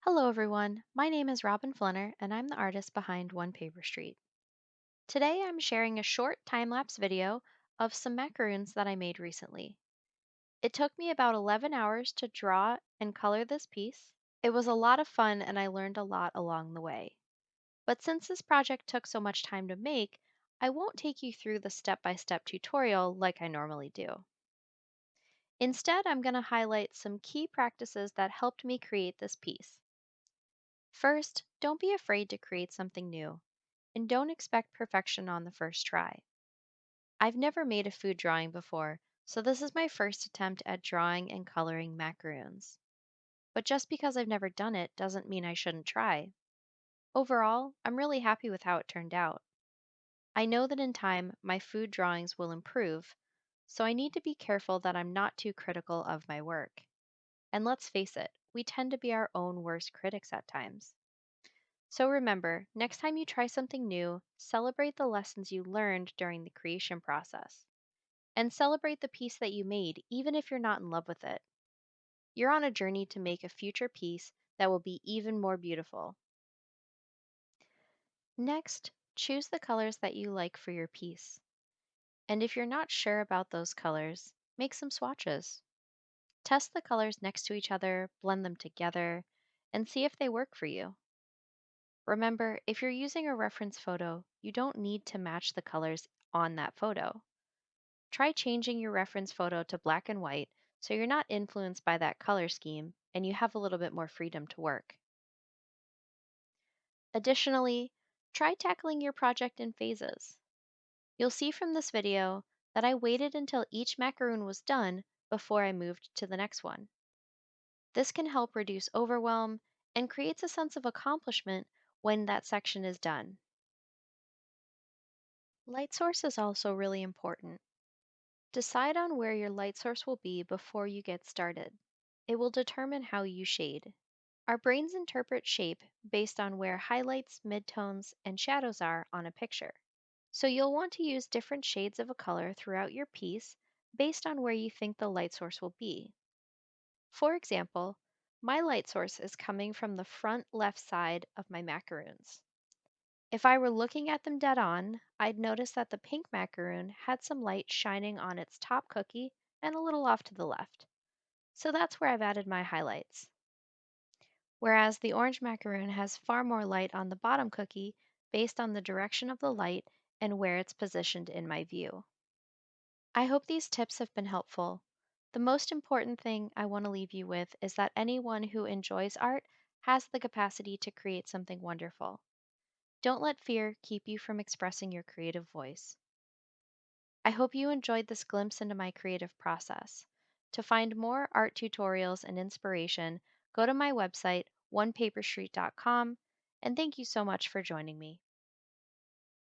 Hello, everyone. My name is Robin Flunner, and I'm the artist behind One Paper Street. Today, I'm sharing a short time lapse video of some macaroons that I made recently. It took me about 11 hours to draw and color this piece. It was a lot of fun, and I learned a lot along the way. But since this project took so much time to make, I won't take you through the step by step tutorial like I normally do. Instead, I'm going to highlight some key practices that helped me create this piece. First, don't be afraid to create something new, and don't expect perfection on the first try. I've never made a food drawing before, so this is my first attempt at drawing and coloring macaroons. But just because I've never done it doesn't mean I shouldn't try. Overall, I'm really happy with how it turned out. I know that in time my food drawings will improve, so I need to be careful that I'm not too critical of my work. And let's face it, we tend to be our own worst critics at times. So remember, next time you try something new, celebrate the lessons you learned during the creation process. And celebrate the piece that you made, even if you're not in love with it. You're on a journey to make a future piece that will be even more beautiful. Next, choose the colors that you like for your piece. And if you're not sure about those colors, make some swatches. Test the colors next to each other, blend them together, and see if they work for you. Remember, if you're using a reference photo, you don't need to match the colors on that photo. Try changing your reference photo to black and white so you're not influenced by that color scheme and you have a little bit more freedom to work. Additionally, try tackling your project in phases. You'll see from this video that I waited until each macaroon was done before I moved to the next one. This can help reduce overwhelm and creates a sense of accomplishment when that section is done. Light source is also really important. Decide on where your light source will be before you get started. It will determine how you shade. Our brains interpret shape based on where highlights, midtones, and shadows are on a picture. So you'll want to use different shades of a color throughout your piece based on where you think the light source will be. For example, my light source is coming from the front left side of my macaroons. If I were looking at them dead on, I'd notice that the pink macaroon had some light shining on its top cookie and a little off to the left. So that's where I've added my highlights. Whereas the orange macaroon has far more light on the bottom cookie based on the direction of the light and where it's positioned in my view. I hope these tips have been helpful. The most important thing I want to leave you with is that anyone who enjoys art has the capacity to create something wonderful. Don't let fear keep you from expressing your creative voice. I hope you enjoyed this glimpse into my creative process. To find more art tutorials and inspiration, go to my website, onepaperstreet.com, and thank you so much for joining me.